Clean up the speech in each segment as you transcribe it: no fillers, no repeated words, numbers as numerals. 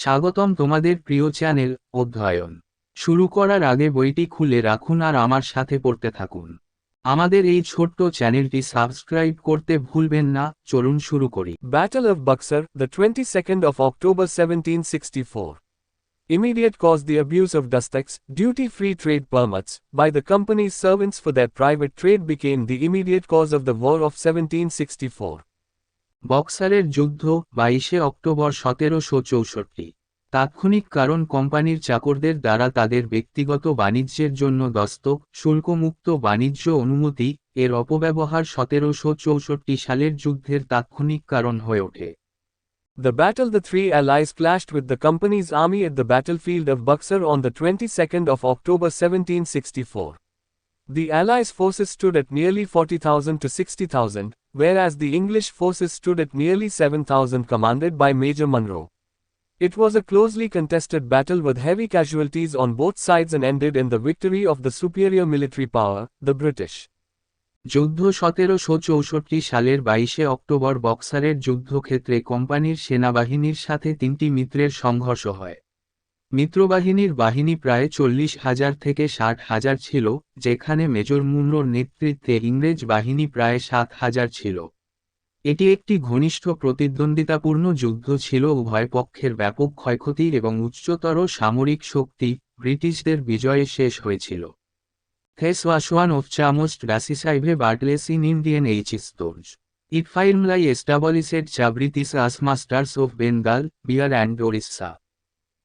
স্বাগতম তোমাদের প্রিয় চ্যানেল অধ্যয়ন শুরু করার আগে বইটি খুলে রাখুন আর আমার সাথে পড়তে থাকুন। আমাদের এই ছোট্ট চ্যানেলটি সাবস্ক্রাইব করতে ভুলবেন না। চলুন শুরু করি। Battle of Buxar, the 22nd of October 1764. Immediate cause: the abuse of Dustaks, duty-free trade permits, by the company's servants for their private trade became the immediate cause of the War of 1764. বক্সারের যুদ্ধ 22শে October 1764। তাৎক্ষণিক কারণ: কোম্পানির চাকরদের দ্বারা তাদের ব্যক্তিগত বাণিজ্যের জন্য দস্তক, শুল্কমুক্ত বাণিজ্য অনুমতি এর অপব্যবহার 1764 সালের যুদ্ধের তাৎক্ষণিক কারণ হয়ে ওঠে। The battle: the three allies clashed with the company's army at the battlefield of Buxar on the 22nd of October 1764. The Allies' forces stood at nearly 40,000 to 60,000, whereas the English forces stood at nearly 7,000 commanded by Major Munro. It was a closely contested battle with heavy casualties on both sides and ended in the victory of the superior military power, the British. যুদ্ধ 1764 সালের 22শে October বক্সারের যুদ্ধক্ষেত্রে কোম্পানির সেনাবাহিনীর সাথে তিনটি মিত্রের সংঘর্ষ হয়। মিত্রবাহিনীর বাহিনী প্রায় 40,000 থেকে 60,000 ছিল, যেখানে মেজর মুনরোর নেতৃত্বে ইংরেজ বাহিনী প্রায় 7,000 ছিল। এটি একটি ঘনিষ্ঠ প্রতিদ্বন্দ্বিতাপূর্ণ যুদ্ধ ছিল। উভয় পক্ষের ব্যাপক ক্ষয়ক্ষতি এবং উচ্চতর সামরিক শক্তি ব্রিটিশদের বিজয়ে শেষ হয়েছিল। This was one of the most decisive battles in Indian history. It firmly established the British as masters of Bengal, Bihar and Orissa.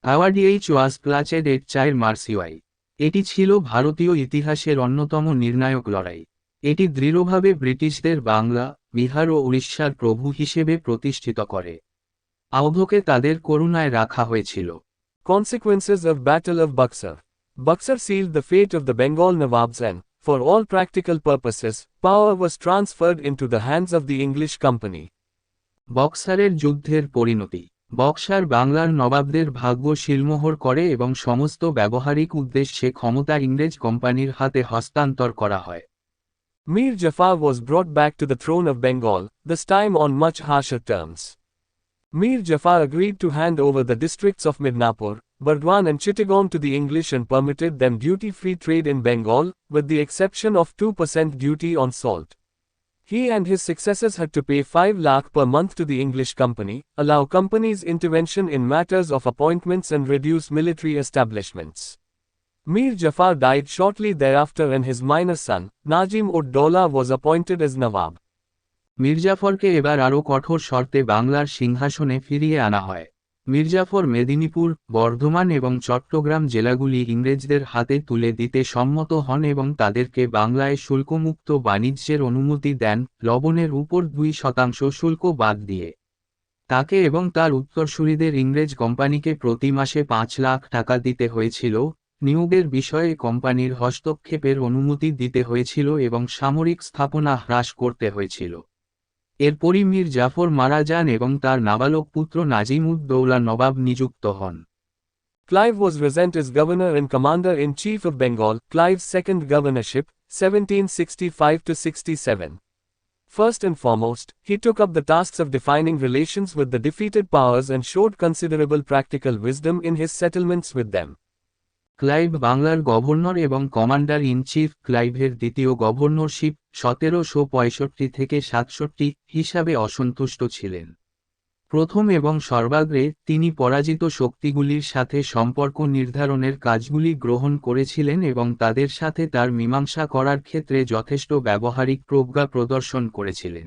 Awadh was placed at Chair Marshiwai. এটি ছিল ভারতীয় ইতিহাসের অন্যতম নির্ণায়ক লড়াই। এটি দৃঢ়ভাবে ব্রিটিশদের বাংলা, বিহার ও উড়িষ্যার প্রভু হিসেবে প্রতিষ্ঠিত করে। আওধকে তাদের করুণায় রাখা হয়েছিল। Consequences of Battle of Buxar. Buxar sealed the fate of the Bengal Nawabs and, for all practical purposes, power was transferred into the hands of the English company. বক্সারের যুদ্ধের পরিণতি: বক্সার বাংলার নবাবদের ভাগ্য সিলমোহর করে এবং সমস্ত ব্যবহারিক উদ্দেশ্যে ক্ষমতা ইংরেজ কোম্পানির হাতে হস্তান্তর করা হয়। Mir Jafar was brought back to the throne of Bengal, this time on much harsher terms. Mir Jafar agreed to hand over the districts of Midnapur, Burdwan and Chittagong to the English and permitted them duty-free trade in Bengal, with the exception of 2% duty on salt. He and his successors had to pay 5 lakh per month to the English company, allow company's intervention in matters of appointments and reduce military establishments. Mir Jafar died shortly thereafter and his minor son, Najim-ud-Dawla, was appointed as Nawab. মির্জাফরকে এবার আরও কঠোর শর্তে বাংলার সিংহাসনে ফিরিয়ে আনা হয়। মির্জাফর মেদিনীপুর, বর্ধমান এবং চট্টগ্রাম জেলাগুলি ইংরেজদের হাতে তুলে দিতে সম্মত হন এবং তাদেরকে বাংলায় শুল্কমুক্ত বাণিজ্যের অনুমতি দেন, লবণের উপর 2% শুল্ক বাদ দিয়ে। তাকে এবং তার উত্তরসূরিদের ইংরেজ কোম্পানিকে প্রতি মাসে 5 লাখ টাকা দিতে হয়েছিল, নিয়োগের বিষয়ে কোম্পানির হস্তক্ষেপের অনুমতি দিতে হয়েছিল এবং সামরিক স্থাপনা হ্রাস করতে হয়েছিল। এরপরই মীর জাফর মারা যান এবং তার নাবালক পুত্র নাজিম-উদ-দৌলা নবাব নিযুক্ত হন। Clive was resigned as governor and commander-in-chief of Bengal, Clive's second governorship, 1765–67. First and foremost, he took up the tasks of defining relations with the defeated powers and showed considerable practical wisdom in his settlements with them. Clive বাংলার governor এবং commander in chief ক্লাইভের দ্বিতীয় governorship 1765 থেকে 67 হিসাবে অসন্তুষ্ট ছিলেন। প্রথম এবং সর্বাগ্রে তিনি পরাজিত শক্তিগুলির সাথে সম্পর্ক নির্ধারণের কাজগুলি গ্রহণ করেছিলেন এবং তাদের সাথে তার মীমাংসা করার ক্ষেত্রে যথেষ্ট ব্যবহারিক প্রজ্ঞা প্রদর্শন করেছিলেন।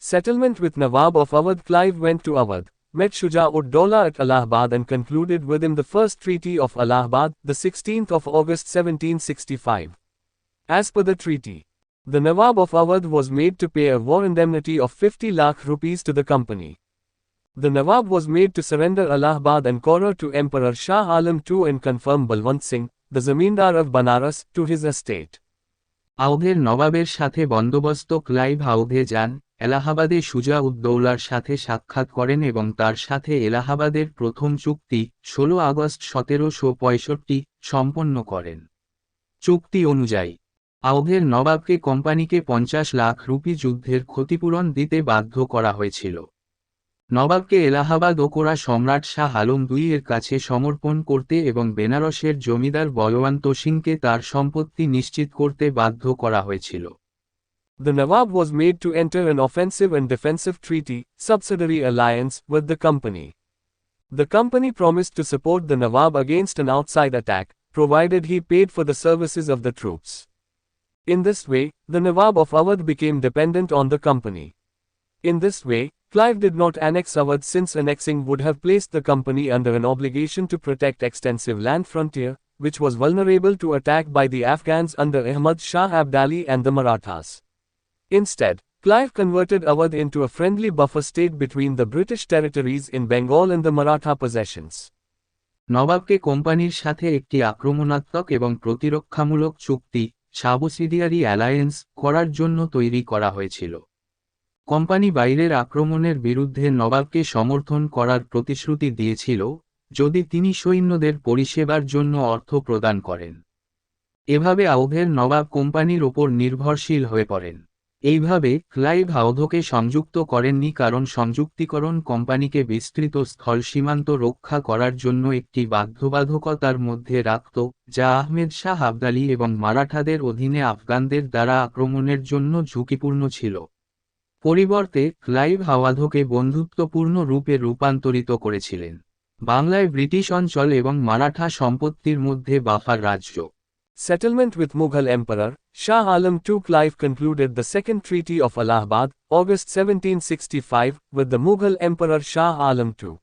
Settlement with Nawab of Awadh. Clive went to Awadh, met Shuja-ud-Dawla at Allahabad and concluded with him the First Treaty of Allahabad, the 16th of August 1765. As per the treaty, the Nawab of Awadh was made to pay a war indemnity of 50 lakh rupees to the company. The Nawab was made to surrender Allahabad and Kaura to Emperor Shah Alam II and confirm Balwant Singh, the Zamindar of Banaras, to his estate. আওধের নবাবের সাথে বন্দোবস্ত: Clive আওধে যান, এলাহাবাদে সুজা-উদ-দৌলার সাথে সাক্ষাৎ করেন এবং তার সাথে এলাহাবাদের প্রথম চুক্তি 16 আগস্ট 1765 সম্পন্ন করেন। চুক্তি অনুযায়ী আওধের নবাবকে কোম্পানিকে 50 লাখ রুপি যুদ্ধের ক্ষতিপূরণ দিতে বাধ্য করা হয়েছিল। নবাবকে এলাহাবাদ ও কোরা সম্রাট শাহ আলম দুই এর কাছে সমর্পণ করতে এবং বেনারসের জমিদার বলওয়ান্ত সিংকে তার সম্পত্তি নিশ্চিত করতে বাধ্য করা হয়েছিল। The Nawab was made to enter an offensive and defensive treaty, subsidiary alliance, with the company. The company promised to support the Nawab against an outside attack, provided he paid for the services of the troops. In this way, the Nawab of Awadh became dependent on the company. In this way, Clive did not annex Awadh since annexing would have placed the company under an obligation to protect extensive land frontier, which was vulnerable to attack by the Afghans under Ahmad Shah Abdali and the Marathas. Instead, Clive converted Awadh into a friendly buffer state between the British territories in Bengal and the Maratha possessions. নবাবকে কোম্পানির সাথে একটি আক্রমণাত্মক এবং প্রতিরক্ষামূলক চুক্তি subsidiary alliance করার জন্য তৈরি করা হয়েছিল। কোম্পানি বাইরের আক্রমণের বিরুদ্ধে নবাবকে সমর্থন করার প্রতিশ্রুতি দিয়েছিল, যদি তিনি সৈন্যদের পরিষেবার জন্য অর্থ প্রদান করেন। এভাবে আওধের নবাব কোম্পানির ওপর নির্ভরশীল হয়ে পড়েন। এইভাবে ক্লাইভ আওধকে সংযুক্ত করেননি কারণ সংযুক্তিকরণ কোম্পানিকে বিস্তৃত স্থল সীমান্ত রক্ষা করার জন্য একটি বাধ্যবাধকতার মধ্যে রাখত, যা আহমেদ শাহ আবদালি এবং মারাঠাদের অধীনে আফগানদের দ্বারা আক্রমণের জন্য ঝুঁকিপূর্ণ ছিল। পরিবর্তে ক্লাইভ আওধকে বন্ধুত্বপূর্ণ রূপে রূপান্তরিত করেছিলেন। বাংলায় ব্রিটিশ অঞ্চল এবং মারাঠা সম্পত্তির মধ্যে বাফার রাজ্য। Settlement with Mughal Emperor Shah Alam II. Clive concluded the Second Treaty of Allahabad, August 1765, with the Mughal Emperor Shah Alam II.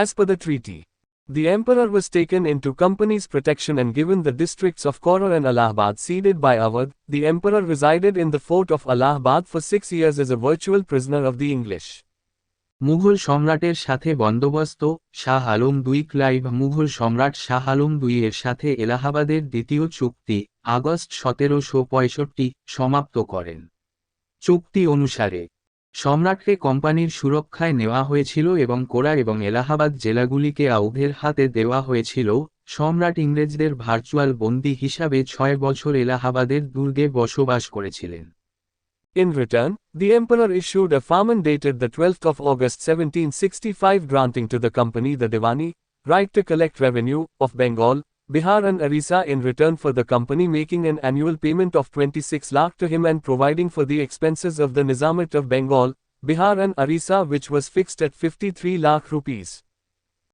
As per the treaty, the emperor was taken into company's protection and given the districts of Korar and Allahabad ceded by Awadh. The emperor resided in the fort of Allahabad for 6 years as a virtual prisoner of the English. Mughal সম্রাটের সাথে বন্দোবস্ত শাহ আলম দুই Clive Mughal সম্রাট শাহ আলম দুই এর সাথে এলাহাবাদের দ্বিতীয় চুক্তি আগস্ট 1765 সমাপ্ত করেন। চুক্তি অনুসারে সম্রাটকে কোম্পানির সুরক্ষায় নেওয়া হয়েছিল এবং কোরা এবং এলাহাবাদ জেলাগুলিকে আওধের হাতে দেওয়া হয়েছিল। সম্রাট ইংরেজদের ভার্চুয়াল বন্দী হিসাবে 6 বছর এলাহাবাদের দুর্গে বসবাস করেছিলেন। In return, the emperor issued a farman dated the 12th of August 1765 granting to the company the Diwani, right to collect revenue, of Bengal, Bihar and Orissa in return for the company making an annual payment of 26 lakh to him and providing for the expenses of the Nizamate of Bengal, Bihar and Orissa which was fixed at 53 lakh rupees.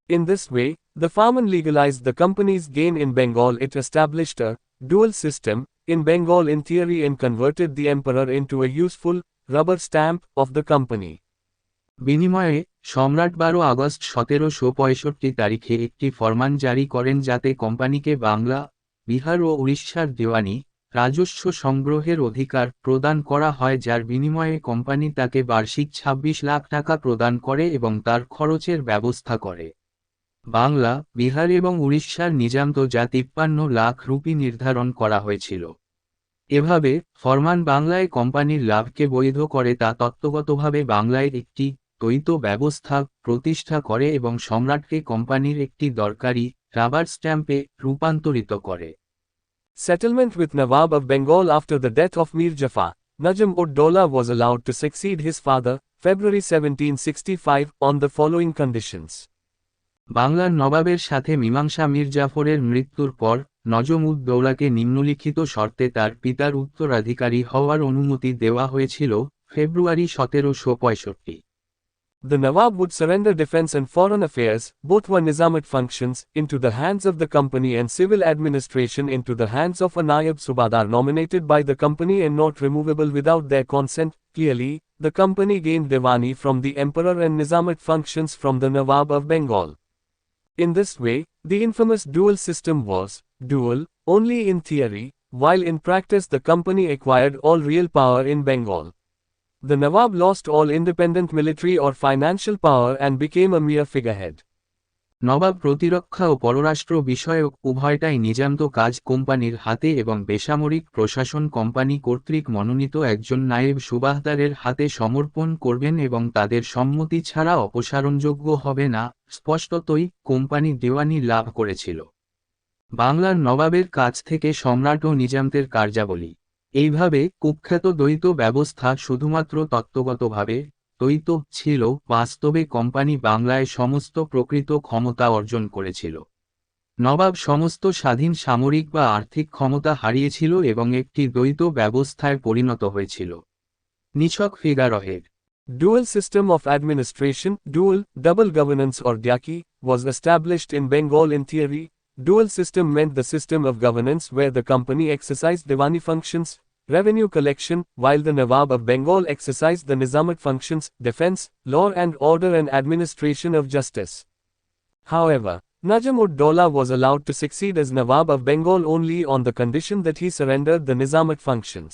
In this way, the farman legalized the company's gain in Bengal. It established a dual system in Bengal in theory and converted the emperor into a useful rubber stamp of the company. বিনিময়ে সম্রাট 12 August 1765 তারিখে একটি ফরমান জারি করেন যাতে কোম্পানিকে বাংলা, বিহার ও উড়িষ্যার দেওয়ানি রাজস্ব সংগ্রহের অধিকার প্রদান করা হয়, যার বিনিময়ে কোম্পানি তাকে বার্ষিক 26 লাখ টাকা প্রদান করে এবং তার খরচের ব্যবস্থা করে। বাংলা, বিহার এবং উড়িষ্যার নিজান্ত যা 53 লাখ রুপি নির্ধারণ করা হয়েছিল। এভাবে ফরমান বাংলায় কোম্পানির লাভকে বৈধ করে তা তত্ত্বগতভাবে বাংলায় একটি দ্বৈত ব্যবস্থা প্রতিষ্ঠা করে এবং সম্রাটকে কোম্পানির একটি দরকারি রাবার স্ট্যাম্পে রূপান্তরিত করে। Settlement with Nawab of Bengal. After the death of Mir Jafar, Najam-ud-Dawla was allowed to succeed his father, February 1765, on the following conditions. বাংলার নবাবের সাথে মীমাংসা মীর জাফরের মৃত্যুর পর নজম-উদ-দৌলাকে নিম্নলিখিত শর্তে তার পিতার উত্তরাধিকারী হওয়ার অনুমতি দেওয়া হয়েছিল। ফেব্রুয়ারি 1765। The Nawab would surrender defense and foreign affairs, both were Nizamate functions, into the hands of the company and civil administration into the hands of a Nayab Subadar nominated by the company and not removable without their consent. Clearly, the company gained Diwani from the emperor and Nizamate functions from the Nawab of Bengal. In this way, the infamous dual system was dual only in theory, while in practice the company acquired all real power in Bengal. The Nawab lost all independent military or financial power and became a mere figurehead. নবাব প্রতিরক্ষা ও পররাষ্ট্র বিষয়ক উভয়টাই নিজান্ত কাজ কোম্পানির হাতে এবং বেসামরিক প্রশাসন company কর্তৃক মনোনীত একজন নায়েব সুবাহদারের হাতে সমর্পণ করবেন এবং তাদের সম্মতি ছাড়া অপসারণযোগ্য হবে না। স্পষ্টতই কোম্পানি দেওয়ানি লাভ করেছিল বাংলার নবাবের কাছ থেকে সম্রাট ও নিজামতের কার্যাবলী। এইভাবে কুখ্যাত দ্বৈত ব্যবস্থা শুধুমাত্র তত্ত্বগতভাবে দ্বৈত ছিল, বাস্তবে কোম্পানি বাংলায় সমস্ত প্রকৃত ক্ষমতা অর্জন করেছিল। নবাব সমস্ত স্বাধীন সামরিক বা আর্থিক ক্ষমতা হারিয়েছিল এবং একটি দ্বৈত ব্যবস্থায় পরিণত হয়েছিল। নিছক ফিগারহেড Dual system of administration, double governance or dyaki, was established in Bengal in theory. Dual system meant the system of governance where the company exercised Diwani functions, revenue collection, while the Nawab of Bengal exercised the Nizamat functions, defense, law and order and administration of justice. However, Najam-ud-Dawla was allowed to succeed as Nawab of Bengal only on the condition that he surrendered the Nizamat functions.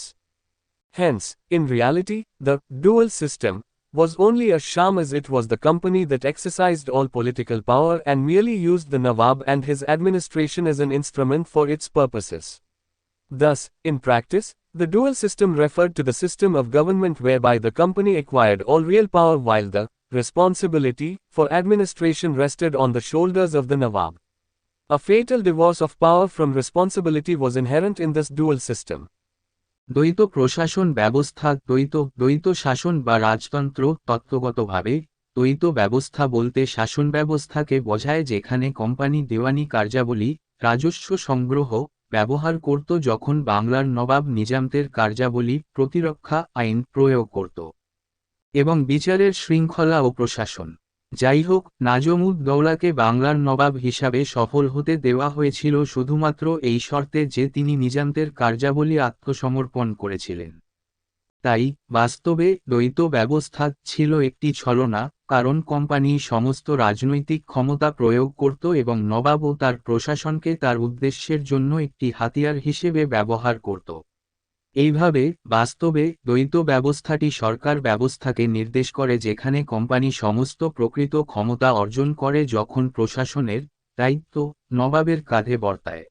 Hence, in reality, the dual system was only a sham as it was the company that exercised all political power and merely used the Nawab and his administration as an instrument for its purposes. Thus, in practice, the dual system referred to the system of government whereby the company acquired all real power while the responsibility for administration rested on the shoulders of the Nawab. A fatal divorce of power from responsibility was inherent in this dual system. দ্বৈত প্রশাসন ব্যবস্থা দ্বৈত শাসন বা রাজতন্ত্র তত্ত্বগতভাবে দ্বৈত ব্যবস্থা বলতে শাসন ব্যবস্থাকে বোঝায় যেখানে কোম্পানি দেওয়ানি কার্যাবলী রাজস্ব সংগ্রহ ব্যবহার করত যখন বাংলার নবাব নিজামতের কার্যাবলী প্রতিরক্ষা আইন প্রয়োগ করত এবং বিচারের শৃঙ্খলা ও প্রশাসন। যাই হোক, নাজম-উদ-দৌলাকে বাংলার নবাব হিসাবে সফল হতে দেওয়া হয়েছিল শুধুমাত্র এই শর্তে যে তিনি নিজামতের কার্যাবলী আত্মসমর্পণ করেছিলেন। তাই বাস্তবে দ্বৈত ব্যবস্থা ছিল একটি ছলনা, কারণ কোম্পানি সমস্ত রাজনৈতিক ক্ষমতা প্রয়োগ করত এবং নবাব ও তার প্রশাসনকে তার উদ্দেশ্যের জন্য একটি হাতিয়ার হিসেবে ব্যবহার করত। এইভাবে বাস্তবে দ্বৈত ব্যবস্থাটি সরকার ব্যবস্থাকে নির্দেশ করে যেখানে কোম্পানি সমস্ত প্রকৃত ক্ষমতা অর্জন করে যখন প্রশাসনের দায়িত্ব নবাবের কাঁধে বর্তায়।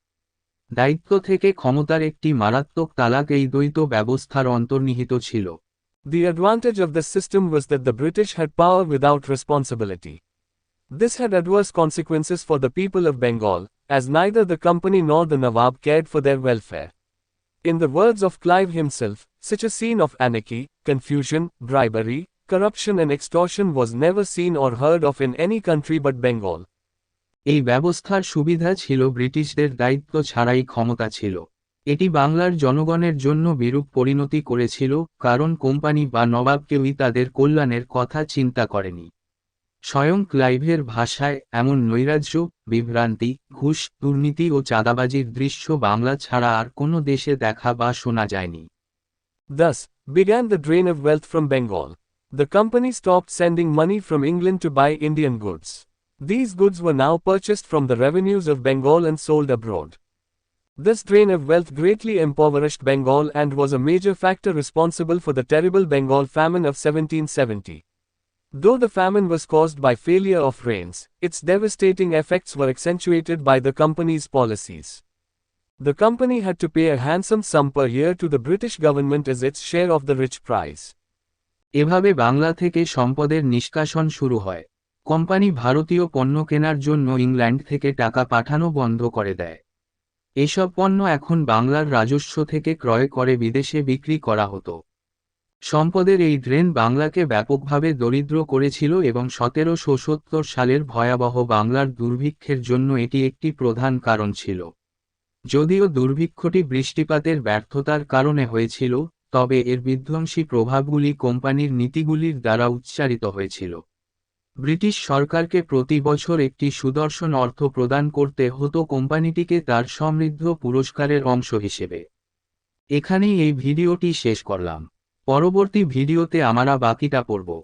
দায়িত্ব থেকে ক্ষমতার একটি মারাত্মক তালাক এই দ্বৈত ব্যবস্থার অন্তর্নিহিত ছিল। The advantage of this system was that the British had power without responsibility. This had adverse consequences for the people of Bengal, as neither the company nor the Nawab cared for their welfare. In the words of Clive himself, such a scene of anarchy, confusion, bribery, corruption and extortion was never seen or heard of in any country but Bengal. এই ব্যবস্থার সুবিধা ছিল ব্রিটিশদের দায়িত্ব ছাড়াই ক্ষমতা ছিল। এটি বাংলার জনগণের জন্য বিরূপ পরিণতি করেছিল, কারণ কোম্পানি বা নবাব কেউই তাদের কল্যাণের কথা চিন্তা করেনি। স্বয়ং ক্লাইভের ভাষায় এমন নৈরাজ্য, বিভ্রান্তি, ঘুষ, দুর্নীতি ও চাঁদাবাজির দৃশ্য বাংলা ছাড়া আর কোনো দেশে দেখা বা শোনা যায়নি। Thus, began the drain of wealth from Bengal. The company stopped sending money from England to buy Indian goods. These goods were now purchased from the revenues of Bengal and sold abroad. This drain of wealth greatly impoverished Bengal and was a major factor responsible for the terrible Bengal famine of 1770. Though the famine was caused by failure of rains, its devastating effects were accentuated by the company's policies. The company had to pay a handsome sum per year to the British government as its share of the rich prize. এভাবে বাংলা থেকে সম্পদের নিষ্কাশন শুরু হয়। Company ভারতীয় পণ্য কেনার জন্য ইংল্যান্ড থেকে টাকা পাঠানো বন্ধ করে দেয়। এসব পণ্য এখন বাংলার রাজস্ব থেকে ক্রয় করে বিদেশে বিক্রি করা হতো। সম্পদের এই ড্রেন বাংলাকে ব্যাপকভাবে দরিদ্র করেছিল এবং 1770 সালের ভয়াবহ বাংলার দুর্ভিক্ষের জন্য এটি একটি প্রধান কারণ ছিল। যদিও দুর্ভিক্ষটি বৃষ্টিপাতের ব্যর্থতার কারণে হয়েছিল, তবে এর বিধ্বংসী প্রভাবগুলি কোম্পানির নীতিগুলির দ্বারা উচ্চারিত হয়েছিল। ব্রিটিশ সরকারকে প্রতি বছর একটি সুদর্শন অর্থ প্রদান করতে হতো কোম্পানিটিকে তার সমৃদ্ধ পুরস্কারের অংশ হিসেবে। এখানেই এই ভিডিওটি শেষ করলাম। পরবর্তী ভিডিওতে আমরা বাকিটা পড়ব।